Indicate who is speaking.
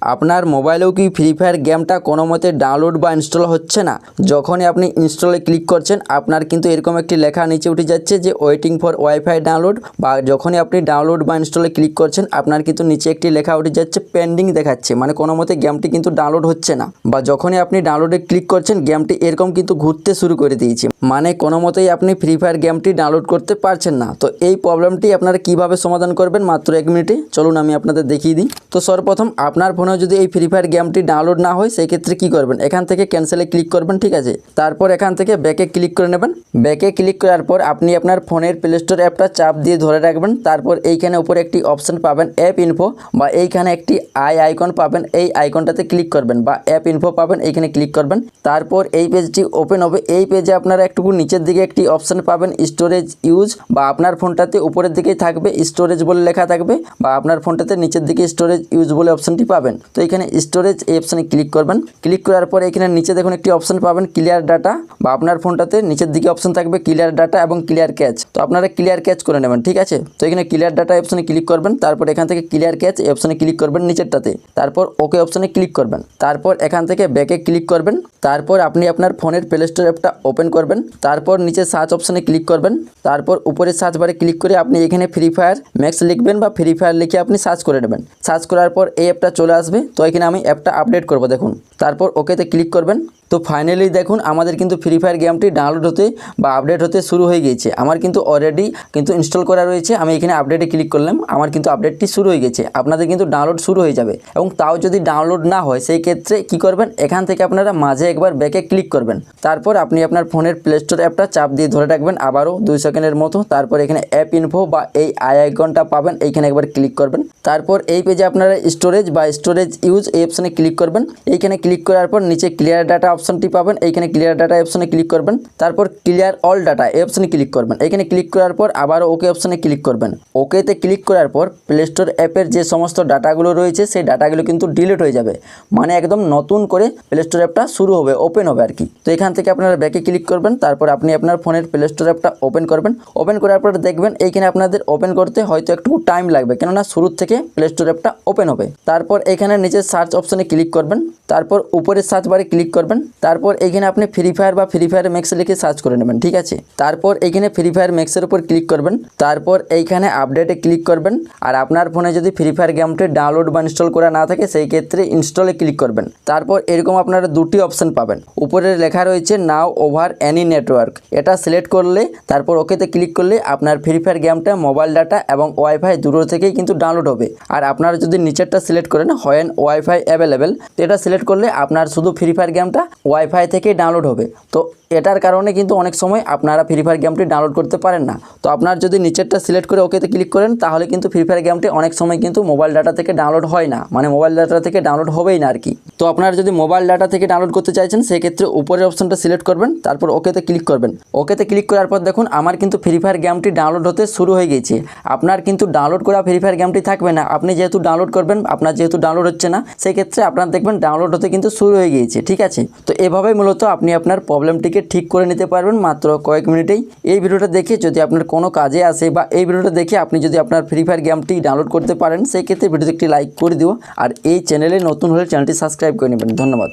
Speaker 1: আপনার মোবাইলেও কি free fire গেমটা কোনো মতে ডাউনলোড বা ইনস্টল হচ্ছে না? যখনই আপনি ইনস্টলে ক্লিক করছেন আপনার কিন্তু এরকম একটি লেখা নিচে উঠে যাচ্ছে যে ওয়েটিং ফর ওয়াইফাই ডাউনলোড, বা যখনই আপনি ডাউনলোড বা ইনস্টলে ক্লিক করছেন আপনার কিন্তু নিচে একটি লেখা উঠে যাচ্ছে পেন্ডিং দেখাচ্ছে, মানে কোনো মতে গেমটি কিন্তু ডাউনলোড হচ্ছে না। বা যখনই আপনি ডাউনলোডে ক্লিক করছেন গেমটি এরকম কিন্তু ঘুরতে শুরু করে দিয়েছে, মানে কোনো মতেই আপনি ফ্রি ফায়ার গেমটি ডাউনলোড করতে পারছেন না। তো এই প্রবলেমটি আপনারা কিভাবে সমাধান করবেন মাত্র 1 মিনিটে চলুন আমি আপনাদের দেখিয়ে দিই। তো সর্বপ্রথম আপনার ফোনে যদি এই ফ্রি ফায়ার গেমটি ডাউনলোড না হয় সেই ক্ষেত্রে কী করবেন, এখান থেকে ক্যান্সেলে ক্লিক করবেন, ঠিক আছে। তারপর এখান থেকে ব্যাকে ক্লিক করে নেবেন। ব্যাকে ক্লিক করার পর আপনি আপনার ফোনের প্লে স্টোর অ্যাপটা চাপ দিয়ে ধরে রাখবেন। তারপর এইখানে উপরে একটি অপশন পাবেন অ্যাপ ইনফো, বা এইখানে একটি আইকন পাবেন, এই আইকনটাতে ক্লিক করবেন, বা অ্যাপ ইনফো পাবেন, এইখানে ক্লিক করবেন। তারপর এই পেজটি ওপেন হবে। এই পেজে আপনারা একটু নিচের দিকে একটি অপশন পাবেন স্টোরেজ ইউজ, বা আপনার ফোনটাতে উপরের দিকেই থাকবে স্টোরেজ বলে লেখা থাকবে, বা আপনার ফোনটাতে নিচের দিকে স্টোরেজ ইউজ বলে অপশনটি পাবেন। তো এখানে স্টোরেজ এই অপশনে ক্লিক করবেন। ক্লিক করার পর এখানে নিচে দেখুন একটি অপশন পাবেন ক্লিয়ার ডাটা, বা আপনার ফোনটাতে নিচের দিকে অপশন থাকবে ক্লিয়ার ডাটা এবং ক্লিয়ার ক্যাচ। তো আপনারা ক্লিয়ার ক্যাচ করে নেবেন, ঠিক আছে। তো এখানে ক্লিয়ার ডাটা অপশনে ক্লিক করবেন, তারপর এখান থেকে ক্লিয়ার ক্যাচ এই অপশনে ক্লিক করবেন নিচেরটাতে, তারপর ওকে অপশনে ক্লিক করবেন। তারপর এখান থেকে ব্যাকে ক্লিক করবেন। তারপর আপনি আপনার ফোনের প্লে স্টোর অ্যাপটা ওপেন করবেন। তারপর নিচে সার্চ অপশনে ক্লিক করবেন। তারপর উপরে সার্চ বারে ক্লিক করে আপনি এখানে ফ্রি ফায়ার ম্যাক্স লিখবেন, বা ফ্রি ফায়ার লিখে আপনি সার্চ করে নেবেন। সার্চ করার পর এই অ্যাপটা চলে আসবে। তো এখানে আমি অ্যাপটা আপডেট করব, দেখুন। তারপর ওকেতে ক্লিক করবেন। তো ফাইনালি দেখুন আমাদের কিন্তু ফ্রি ফায়ার গেমটি ডাউনলোড হতে বা আপডেট হতে শুরু হয়ে গিয়েছে। আমার কিন্তু অলরেডি কিন্তু ইনস্টল করা রয়েছে। আমি এখানে আপডেটে ক্লিক করলাম, আমার কিন্তু আপডেটটি শুরু হয়ে গেছে। আপনাদের কিন্তু ডাউনলোড শুরু হয়ে যাবে, এবং তাও যদি ডাউনলোড না হয় সেই ক্ষেত্রে কি করবেন, এখান থেকে আপনারা মাঝে একবার ব্যাকে ক্লিক করবেন। তারপর আপনি আপনার ফোনের প্লে স্টোর অ্যাপটা চাপ দিয়ে ধরে রাখবেন আবারও 2 সেকেন্ডের মতো। তারপর এখানে অ্যাপ ইনফো বা এই আইকনটা পাবেন, এইখানে একবার ক্লিক করবেন। তারপর এই পেজে আপনারা স্টোরেজ বা স্টোরেজ ইউজ এই অপশনে ক্লিক করবেন। এইখানে ক্লিক করার পর নিচে ক্লিয়ার ডাটা অপশনটি পাবেন, এইখানে ক্লিয়ার ডাটা অপশনে ক্লিক করবেন। তারপর ক্লিয়ার অল ডাটা এই অপশনে ক্লিক করবেন। এইখানে ক্লিক করার পর আবারও ওকে অপশনে ক্লিক করবেন। ওকেতে ক্লিক করার পর প্লে স্টোর অ্যাপের যে সমস্ত ডাটাগুলো রয়েছে সেই ডাটাগুলো কিন্তু ডিলিট হয়ে যাবে, মানে একদম নতুন করে প্লে স্টোর অ্যাপটা শুরু হবে, ওপেন হবে আর কি। তো এখান থেকে আপনারা ব্যাকে ক্লিক করবেন। তারপর আপনি আপনার ফোনের প্লে স্টোর অ্যাপটা ওপেন করবেন। ওপেন করার পর দেখবেন এইখানে আপনাদের ওপেন করতে হয়তো একটু টাইম লাগবে, কেননা শুরুর থেকে প্লে স্টোর অ্যাপটা ওপেন হবে। তারপর এখানে নিচে সার্চ অপশনে ক্লিক করবেন। তারপর উপরে সার্চ বারে ক্লিক করবেন। তারপর এইখানে আপনি ফ্রি ফায়ার বা ফ্রি ফায়ার ম্যাক্স লিখে সার্চ করে নেবেন, ঠিক আছে। তারপর এইখানে ফ্রি ফায়ার ম্যাক্সের উপর ক্লিক করবেন। তারপর এইখানে আপডেটে ক্লিক করবেন। আর আপনার ফোনে যদি ফ্রি ফায়ার গেমটি ডাউনলোড বা ইনস্টল করা না থাকে সেই ক্ষেত্রে ইনস্টলে ক্লিক করবেন। তারপর এরকম আপনারা দুটি অপশন পাবেন। উপরে লেখা রয়েছে নাও ওভার এনি নেটওয়ার্ক, এটা সিলেক্ট করলে তারপর ওকেতে ক্লিক করলে আপনার ফ্রি ফায়ার গেমটা মোবাইল ডাটা এবং ওয়াইফাই দুটো থেকেই কিন্তু ডাউনলোড হবে। আর আপনারা যদি নিচেরটা সিলেক্ট করেন হোয়েন ওয়াইফাই অ্যাভেলেবেল, তো এটা সিলেক্ট করলে আপনার শুধু ফ্রি ফায়ার গেমটা ওয়াইফাই থেকেই ডাউনলোড হবে। তো এটার কারণে কিন্তু অনেক সময় আপনারা ফ্রি ফায়ার গেমটি ডাউনলোড করতে পারেন না। তো আপনার যদি নিচেরটা সিলেক্ট করে ওকেতে ক্লিক করেন তাহলে কিন্তু ফ্রি ফায়ার গেমটি অনেক সময় কিন্তু মোবাইল ডাটা থেকে ডাউনলোড হয় না, মানে মোবাইল ডাটা থেকে ডাউনলোড হবেই না আর কি। তো আপনারা যদি মোবাইল ডাটা থেকে ডাউনলোড করতে চাইছেন সেক্ষেত্রে উপরের অপশনটা সিলেক্ট করবেন, তারপর ওকেতে ক্লিক করবেন। ওকেতে ক্লিক করার পর দেখুন আমার কিন্তু ফ্রি ফায়ার গেমটি ডাউনলোড হতে শুরু হয়ে গেছে। আপনার কিন্তু ডাউনলোড করা ফ্রি ফায়ার গেমটি থাকবে না, আপনি যেহেতু ডাউনলোড করবেন, আপনার যেহেতু ডাউনলোড হচ্ছে না সেই ক্ষেত্রে আপনার দেখবেন ডাউনলোড হতে কিন্তু শুরু হয়ে গিয়েছে, ঠিক আছে। তো এভাবেই মূলত আপনি আপনার প্রবলেমটিকে ঠিক করে নিতে পারবেন মাত্র কয়েক মিনিটেই। এই ভিডিওটা দেখে যদি আপনার কোনো কাজে আসে, বা এই ভিডিওটা দেখে আপনি যদি আপনার ফ্রি ফায়ার গেমটি ডাউনলোড করতে পারেন সেই ক্ষেত্রে ভিডিওতে একটি লাইক করে দিও। আর এই চ্যানেলে নতুন হলে চ্যানেলটি সাবস্ক্রাইব করে নেবেন। ধন্যবাদ।